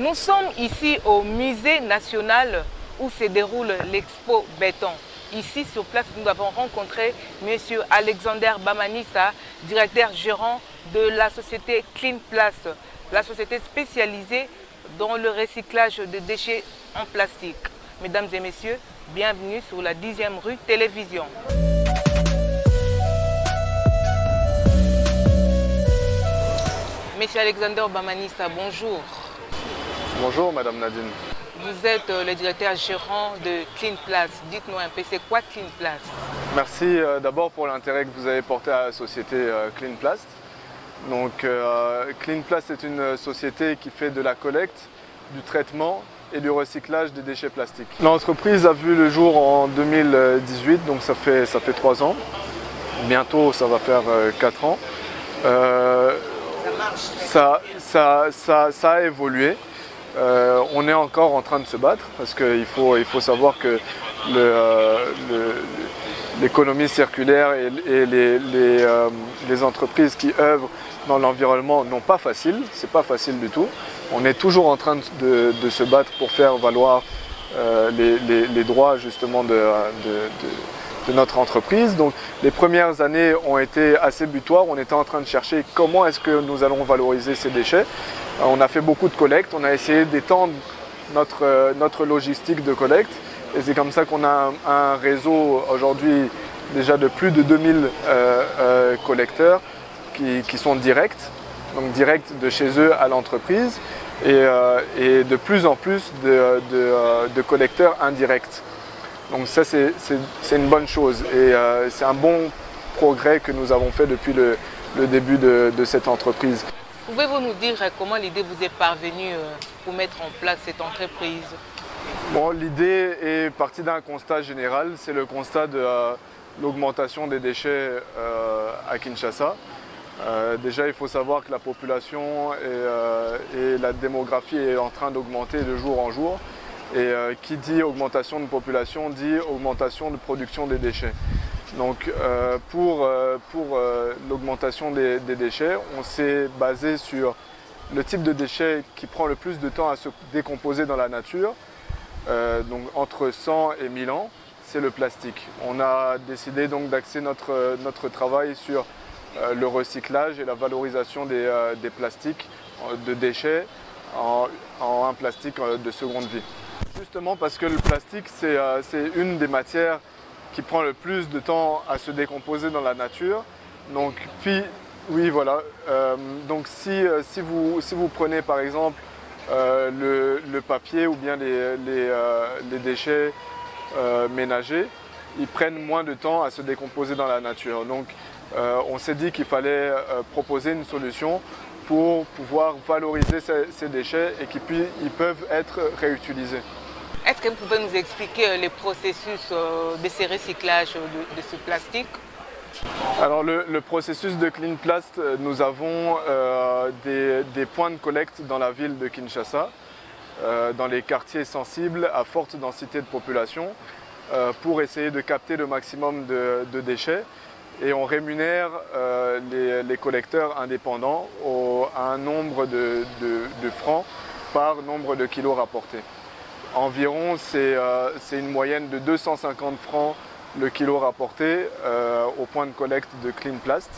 Nous sommes ici au musée national où se déroule l'expo béton. Ici sur place, nous avons rencontré M. Alexander Bamanissa, directeur gérant de la société Cleanplast, la société spécialisée dans le recyclage de déchets en plastique. Mesdames et messieurs, bienvenue sur la 10e rue Télévision. Monsieur Alexander Bamanissa, bonjour. Bonjour Madame Nadine. Vous êtes le directeur gérant de Cleanplast. Dites-nous un peu, c'est quoi Cleanplast? Merci d'abord pour l'intérêt que vous avez porté à la société Cleanplast. Donc Cleanplast est une société qui fait de la collecte, du traitement et du recyclage des déchets plastiques. L'entreprise a vu le jour en 2018, donc ça fait 3 ans. Bientôt ça va faire 4 ans. Ça a évolué. On est encore en train de se battre parce qu'il faut savoir que l'économie circulaire et les entreprises qui œuvrent dans l'environnement n'ont pas facile, c'est pas facile du tout. On est toujours en train de se battre pour faire valoir les droits justement de notre entreprise. Donc les premières années ont été assez butoirs, on était en train de chercher comment est-ce que nous allons valoriser ces déchets. On a fait beaucoup de collectes, on a essayé d'étendre notre logistique de collecte et c'est comme ça qu'on a un réseau aujourd'hui déjà de plus de 2000 collecteurs qui sont directs, donc directs de chez eux à l'entreprise et de plus en plus de collecteurs indirects. Donc ça c'est une bonne chose et c'est un bon progrès que nous avons fait depuis le début de cette entreprise. Pouvez-vous nous dire comment l'idée vous est parvenue pour mettre en place cette entreprise? Bon, l'idée est partie d'un constat général, c'est le constat de l'augmentation des déchets à Kinshasa. Déjà il faut savoir que la population et la démographie est en train d'augmenter de jour en jour. Et qui dit augmentation de population dit augmentation de production des déchets. Donc pour l'augmentation des déchets, on s'est basé sur le type de déchet qui prend le plus de temps à se décomposer dans la nature. Donc entre 100 et 1000 ans, c'est le plastique. On a décidé donc d'axer notre travail sur le recyclage et la valorisation des plastiques, de déchets en un plastique de seconde vie. Justement parce que le plastique, c'est une des matières qui prend le plus de temps à se décomposer dans la nature. Donc, puis, oui, voilà. Donc, si vous prenez par exemple le papier ou bien les déchets ménagers, ils prennent moins de temps à se décomposer dans la nature. Donc, on s'est dit qu'il fallait proposer une solution pour pouvoir valoriser ces déchets et qu'ils peuvent être réutilisés. Est-ce que vous pouvez nous expliquer les processus de ces recyclages de ce plastique? Alors le processus de Cleanplast, nous avons des points de collecte dans la ville de Kinshasa, dans les quartiers sensibles à forte densité de population, pour essayer de capter le maximum de déchets. Et on rémunère les collecteurs indépendants à un nombre de francs par nombre de kilos rapportés. Environ, c'est une moyenne de 250 francs le kilo rapporté au point de collecte de Cleanplast.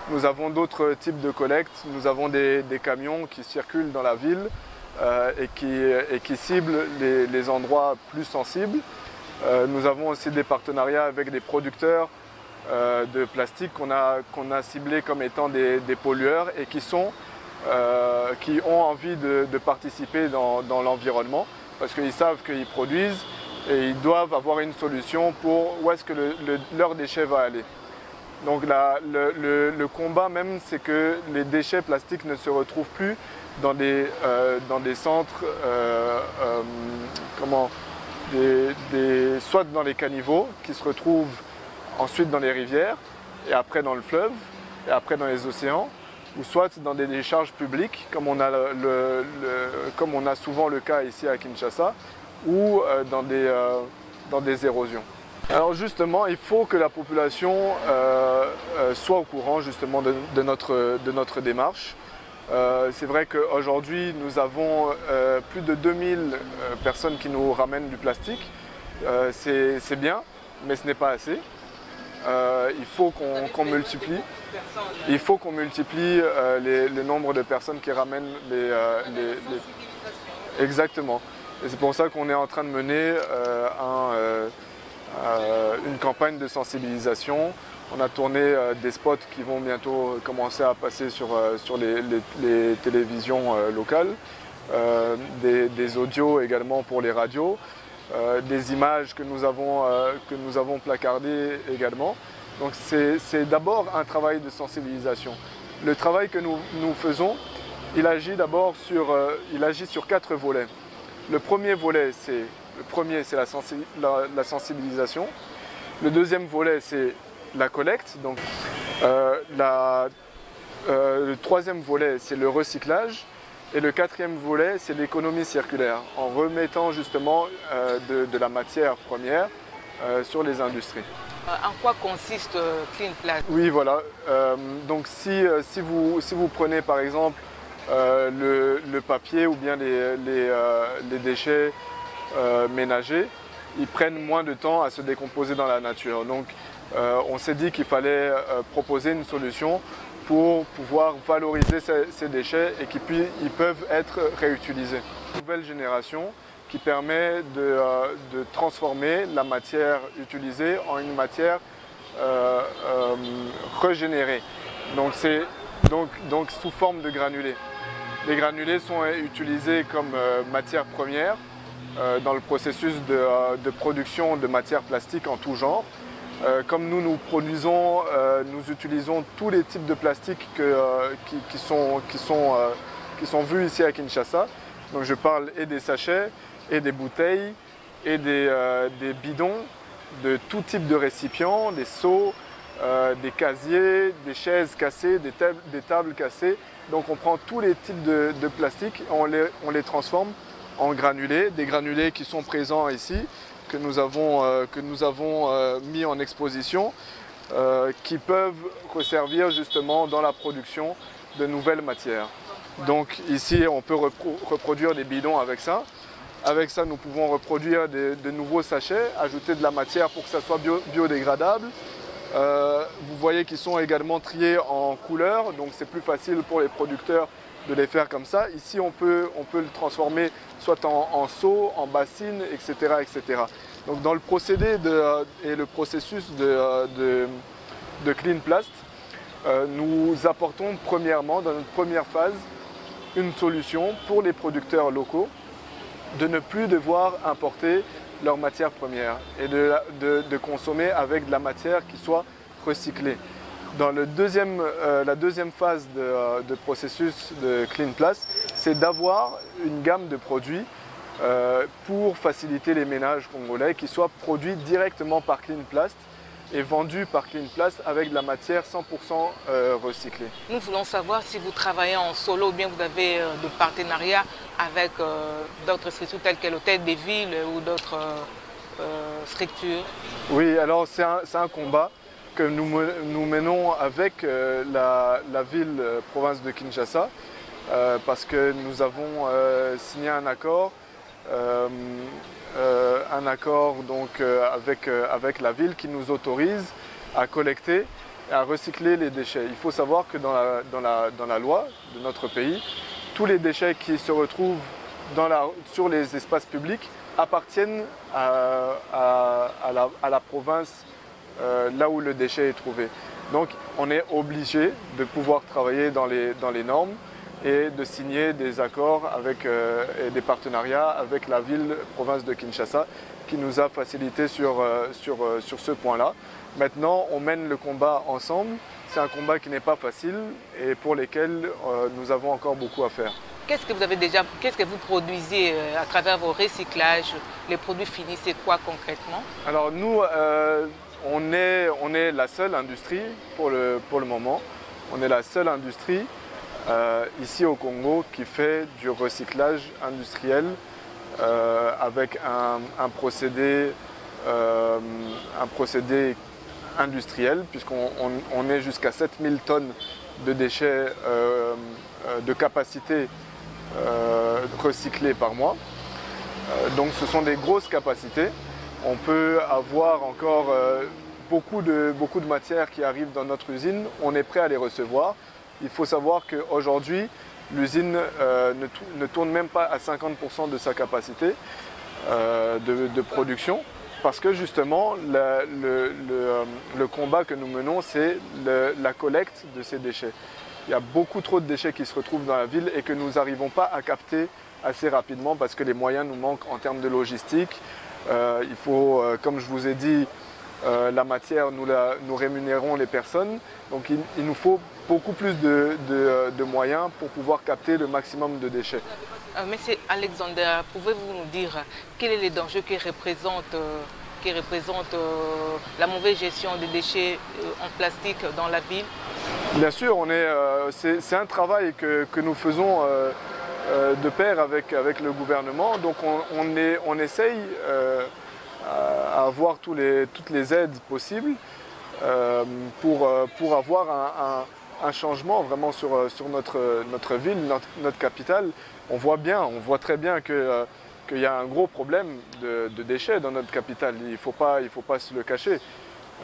Nous avons d'autres types de collecte. Nous avons des camions qui circulent dans la ville et qui ciblent les endroits plus sensibles. Nous avons aussi des partenariats avec des producteurs de plastique qu'on a ciblés comme étant des pollueurs et qui ont envie de participer dans l'environnement parce qu'ils savent qu'ils produisent et ils doivent avoir une solution pour où est-ce que leur déchet va aller. Donc le combat même, c'est que les déchets plastiques ne se retrouvent plus dans des centres, soit dans les caniveaux qui se retrouvent ensuite dans les rivières, et après dans le fleuve, et après dans les océans, ou soit dans des décharges publiques, comme on a souvent le cas ici à Kinshasa, ou dans des érosions. Alors justement, il faut que la population soit au courant justement de notre démarche. C'est vrai qu'aujourd'hui, nous avons plus de 2000 personnes qui nous ramènent du plastique. C'est bien, mais ce n'est pas assez. Il faut qu'on multiplie. Il faut qu'on multiplie le nombre de personnes qui ramènent Exactement. Et c'est pour ça qu'on est en train de mener une campagne de sensibilisation. On a tourné des spots qui vont bientôt commencer à passer sur les télévisions locales, des audios également pour les radios, des images que nous avons placardées également. Donc c'est d'abord un travail de sensibilisation. Le travail que nous faisons, il agit d'abord sur 4 volets. Le premier volet, c'est la sensibilisation. Le deuxième volet, c'est la collecte. Donc, le troisième volet, c'est le recyclage. Et le quatrième volet, c'est l'économie circulaire, en remettant justement de la matière première sur les industries. En quoi consiste Clean Plast? Oui, voilà. Donc si vous prenez par exemple le papier ou bien les déchets ménagers, ils prennent moins de temps à se décomposer dans la nature. Donc on s'est dit qu'il fallait proposer une solution pour pouvoir valoriser ces déchets et qu'ils peuvent être réutilisés. Une nouvelle génération qui permet de transformer la matière utilisée en une matière régénérée. Donc sous forme de granulés. Les granulés sont utilisés comme matière première dans le processus de production de matières plastiques en tout genre. Comme nous utilisons tous les types de plastiques qui sont vus ici à Kinshasa. Donc je parle et des sachets, et des bouteilles, et des bidons, de tout type de récipients, des seaux, des casiers, des chaises cassées, des tables cassées. Donc on prend tous les types de plastique et on les transforme en granulés, des granulés qui sont présents ici, que nous avons mis en exposition, qui peuvent resservir justement dans la production de nouvelles matières. Donc ici on peut reproduire des bidons avec ça. Avec ça nous pouvons reproduire de nouveaux sachets, ajouter de la matière pour que ça soit biodégradable. Vous voyez qu'ils sont également triés en couleurs, donc c'est plus facile pour les producteurs de les faire comme ça. Ici, on peut le transformer soit en seau, en bassine, etc., etc. Donc dans le procédé et le processus de Clean Plast, nous apportons premièrement, dans notre première phase, une solution pour les producteurs locaux de ne plus devoir importer leurs matières premières et de consommer avec de la matière qui soit recyclée. Dans la deuxième phase de processus de Clean Plast, c'est d'avoir une gamme de produits pour faciliter les ménages congolais qui soient produits directement par Clean Plast et vendus par Clean Plast avec de la matière 100% recyclée. Nous voulons savoir si vous travaillez en solo ou bien vous avez de partenariats avec d'autres structures telles que l'Hôtel des Villes ou d'autres structures. Oui, alors c'est un combat que nous menons avec la ville province de Kinshasa parce que nous avons signé un accord donc, avec la ville qui nous autorise à collecter et à recycler les déchets. Il faut savoir que dans la loi de notre pays, tous les déchets qui se retrouvent sur les espaces publics appartiennent à la province là où le déchet est trouvé. Donc on est obligé de pouvoir travailler dans les normes et de signer des accords et des partenariats avec la ville province de Kinshasa qui nous a facilité sur ce point-là. Maintenant, on mène le combat ensemble. C'est un combat qui n'est pas facile et pour lequel nous avons encore beaucoup à faire. Qu'est-ce que vous produisez à travers vos recyclages? Les produits finis, c'est quoi concrètement? Alors nous, on est la seule industrie pour le moment. On est la seule industrie ici au Congo qui fait du recyclage industriel avec un procédé industriel puisqu'on est jusqu'à 7000 tonnes de déchets de capacité recyclés par mois. Donc ce sont des grosses capacités. On peut avoir encore beaucoup de matières qui arrivent dans notre usine. On est prêt à les recevoir. Il faut savoir qu'aujourd'hui, l'usine ne tourne même pas à 50% de sa capacité de production. Parce que justement, le combat que nous menons, c'est la collecte de ces déchets. Il y a beaucoup trop de déchets qui se retrouvent dans la ville et que nous n'arrivons pas à capter assez rapidement parce que les moyens nous manquent en termes de logistique. Il faut, comme je vous ai dit, la matière, nous rémunérons les personnes. Donc il nous faut beaucoup plus de moyens pour pouvoir capter le maximum de déchets. Monsieur Alexander, pouvez-vous nous dire quels sont les dangers qui représentent la mauvaise gestion des déchets en plastique dans la ville? Bien sûr, c'est un travail que nous faisons de pair avec le gouvernement. Donc on essaye à avoir toutes les aides possibles pour avoir un changement vraiment sur notre ville, notre capitale. On voit très bien qu'il y a un gros problème de déchets dans notre capitale. Il ne faut pas se le cacher.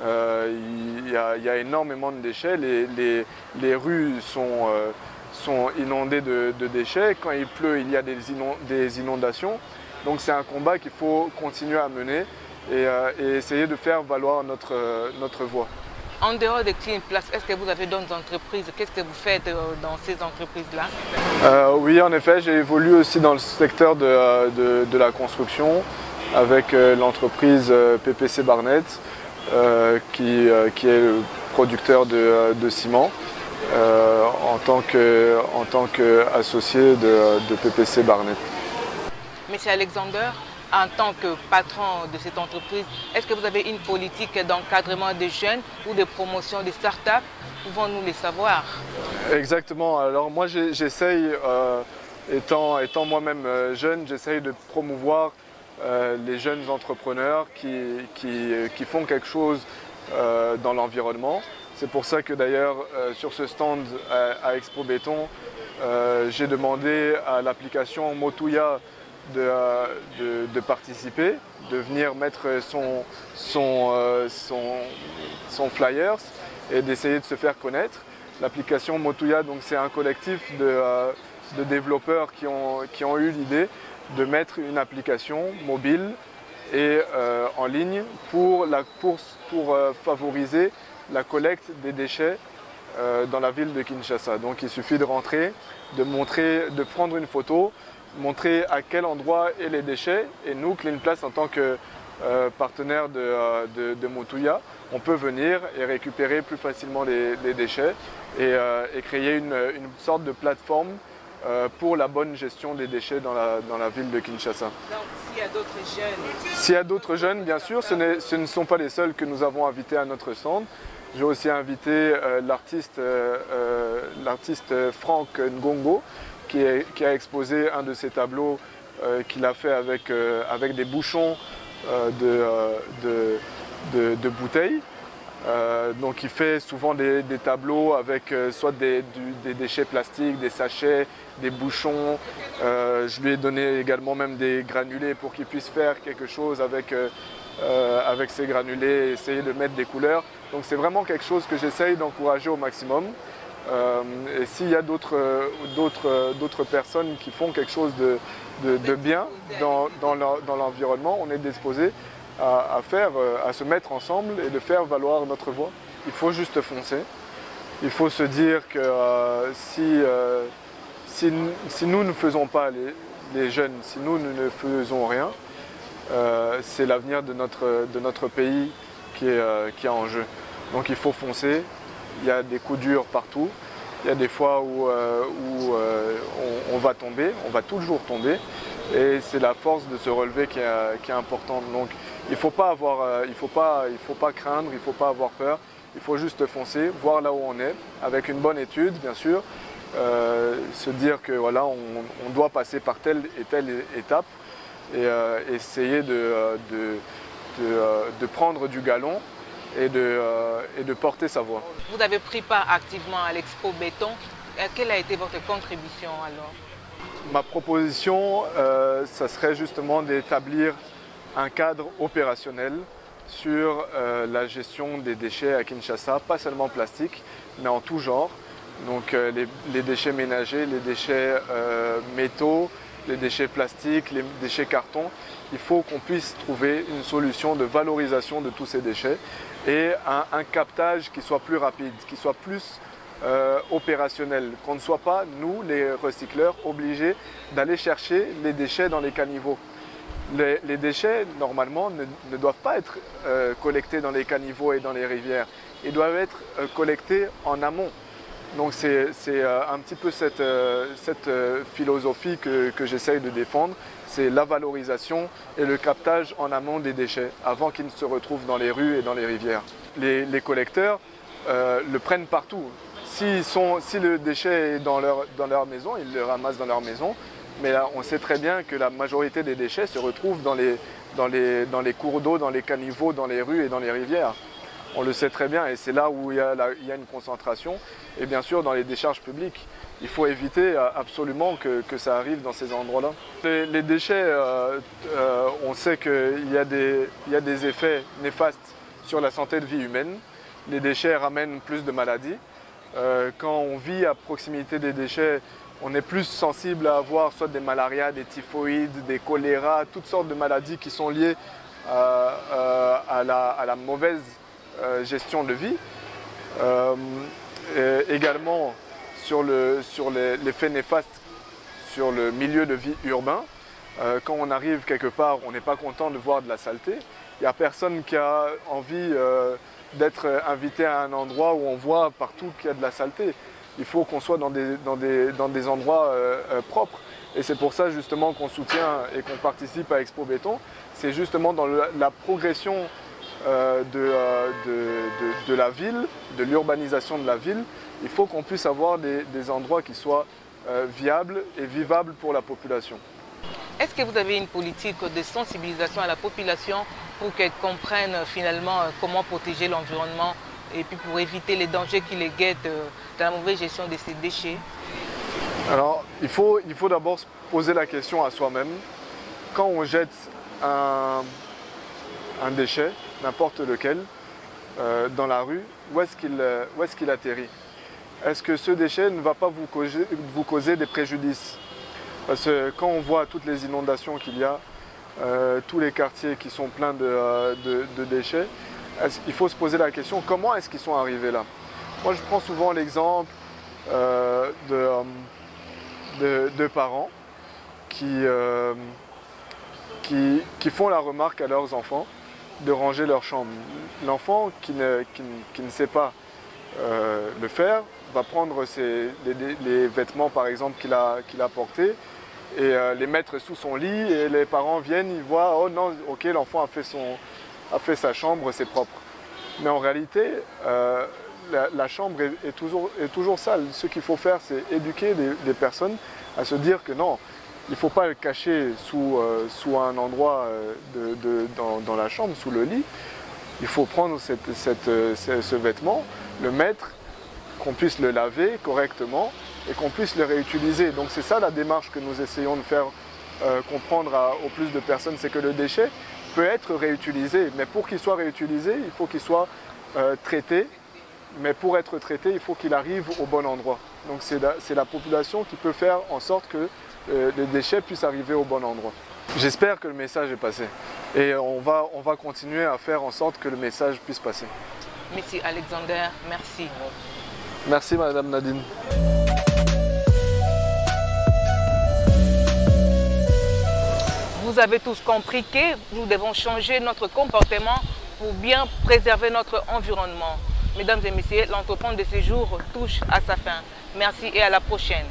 Il y a énormément de déchets. Les rues sont inondées de déchets. Quand il pleut, il y a des inondations. Donc c'est un combat qu'il faut continuer à mener et essayer de faire valoir notre voix. En dehors de Clean Place, est-ce que vous avez d'autres entreprises? Qu'est-ce que vous faites dans ces entreprises-là? Oui, en effet, j'ai évolué aussi dans le secteur de la construction avec l'entreprise PPC Barnett, qui est le producteur de ciment, en tant qu'associé de PPC Barnett. Monsieur Alexander, en tant que patron de cette entreprise, est-ce que vous avez une politique d'encadrement des jeunes ou de promotion des startups? Pouvons-nous les savoir? Exactement. Alors moi j'essaye, étant moi-même jeune, j'essaye de promouvoir les jeunes entrepreneurs qui font quelque chose dans l'environnement. C'est pour ça que d'ailleurs sur ce stand à Expo Béton, j'ai demandé à l'application Motouya de participer, de venir mettre son flyers et d'essayer de se faire connaître. L'application Motouya, donc c'est un collectif de développeurs qui ont eu l'idée de mettre une application mobile et en ligne pour favoriser la collecte des déchets dans la ville de Kinshasa. Donc il suffit de rentrer, de prendre une photo, montrer à quel endroit est les déchets, et nous, Clean Place, en tant que partenaire de Motouya, on peut venir et récupérer plus facilement les déchets et créer une sorte de plateforme pour la bonne gestion des déchets dans la ville de Kinshasa. Donc s'il y a d'autres jeunes? S'il y a d'autres jeunes, bien sûr, ce ne sont pas les seuls que nous avons invités à notre stand. J'ai aussi invité l'artiste Franck Ngongo, qui a exposé un de ses tableaux qu'il a fait avec des bouchons de bouteilles. Donc il fait souvent des tableaux avec soit des déchets plastiques, des sachets, des bouchons. Je lui ai donné également même des granulés pour qu'il puisse faire quelque chose avec ces granulés et essayer de mettre des couleurs. Donc c'est vraiment quelque chose que j'essaye d'encourager au maximum. Et s'il y a d'autres personnes qui font quelque chose de bien dans l'environnement, on est disposé à se mettre ensemble et de faire valoir notre voix. Il faut juste foncer. Il faut se dire que si nous ne faisons pas, les jeunes, si nous ne faisons rien, c'est l'avenir de notre pays qui est en jeu. Donc il faut foncer. Il y a des coups durs partout. Il y a des fois où on va tomber, on va toujours tomber. Et c'est la force de se relever qui est importante. Donc il ne faut pas craindre, il ne faut pas avoir peur. Il faut juste foncer, voir là où on est, avec une bonne étude bien sûr. Se dire que voilà, on doit passer par telle et telle étape et essayer de prendre du galon et de porter sa voix. Vous avez pris part activement à l'Expo Béton. Quelle a été votre contribution alors? Ma proposition, ça serait justement d'établir un cadre opérationnel sur la gestion des déchets à Kinshasa, pas seulement plastique, mais en tout genre. Donc les déchets ménagers, les déchets métaux, les déchets plastiques, les déchets carton. Il faut qu'on puisse trouver une solution de valorisation de tous ces déchets et un captage qui soit plus rapide, qui soit plus opérationnel, qu'on ne soit pas, nous, les recycleurs, obligés d'aller chercher les déchets dans les caniveaux. Les déchets, normalement, ne doivent pas être collectés dans les caniveaux et dans les rivières. Ils doivent être collectés en amont. Donc c'est un petit peu cette philosophie que j'essaye de défendre. C'est la valorisation et le captage en amont des déchets, avant qu'ils ne se retrouvent dans les rues et dans les rivières. Les collecteurs le prennent partout. Si le déchet est dans leur maison, ils le ramassent dans leur maison. Mais là, on sait très bien que la majorité des déchets se retrouvent dans les cours d'eau, dans les caniveaux, dans les rues et dans les rivières. On le sait très bien et c'est là où il y a une concentration. Et bien sûr, dans les décharges publiques, il faut éviter absolument que ça arrive dans ces endroits-là. Les déchets, on sait qu'il y a des effets néfastes sur la santé de vie humaine. Les déchets ramènent plus de maladies. Quand on vit à proximité des déchets, on est plus sensible à avoir soit des malarias, des typhoïdes, des choléras, toutes sortes de maladies qui sont liées à la mauvaise gestion de vie. Également sur l'effet néfaste sur le milieu de vie urbain. Quand on arrive quelque part, on n'est pas content de voir de la saleté. Il n'y a personne qui a envie d'être invité à un endroit où on voit partout qu'il y a de la saleté. Il faut qu'on soit dans des endroits propres. Et c'est pour ça justement qu'on soutient et qu'on participe à Expo Béton. C'est justement dans la progression de la ville, de l'urbanisation de la ville. Il faut qu'on puisse avoir des endroits qui soient viables et vivables pour la population. Est-ce que vous avez une politique de sensibilisation à la population pour qu'elle comprenne finalement comment protéger l'environnement et puis pour éviter les dangers qui les guettent dans la mauvaise gestion de ces déchets? Alors, il faut d'abord se poser la question à soi-même. Quand on jette un déchet, n'importe lequel, dans la rue, où est-ce qu'il atterrit? Est-ce que ce déchet ne va pas vous causer des préjudices? Parce que quand on voit toutes les inondations qu'il y a, tous les quartiers qui sont pleins de déchets, il faut se poser la question, comment est-ce qu'ils sont arrivés là? Moi, je prends souvent l'exemple de parents qui font la remarque à leurs enfants de ranger leur chambre. L'enfant qui ne sait pas le faire va prendre les vêtements par exemple qu'il a portés et les mettre sous son lit et les parents viennent, ils voient, oh non, ok, l'enfant a fait sa chambre, c'est propre. Mais en réalité, la chambre est toujours sale. Ce qu'il faut faire, c'est éduquer des personnes à se dire que non, il ne faut pas le cacher sous un endroit dans la chambre, sous le lit. Il faut prendre ce vêtement, le mettre, qu'on puisse le laver correctement et qu'on puisse le réutiliser. Donc c'est ça la démarche que nous essayons de faire comprendre au plus de personnes, c'est que le déchet peut être réutilisé, mais pour qu'il soit réutilisé, il faut qu'il soit traité, mais pour être traité, il faut qu'il arrive au bon endroit. Donc c'est la population qui peut faire en sorte que les déchets puissent arriver au bon endroit. J'espère que le message est passé et on va continuer à faire en sorte que le message puisse passer. Monsieur Alexander, merci. Merci Madame Nadine. Vous avez tous compris que nous devons changer notre comportement pour bien préserver notre environnement. Mesdames et messieurs, l'entreprendre de ces jours touche à sa fin. Merci et à la prochaine.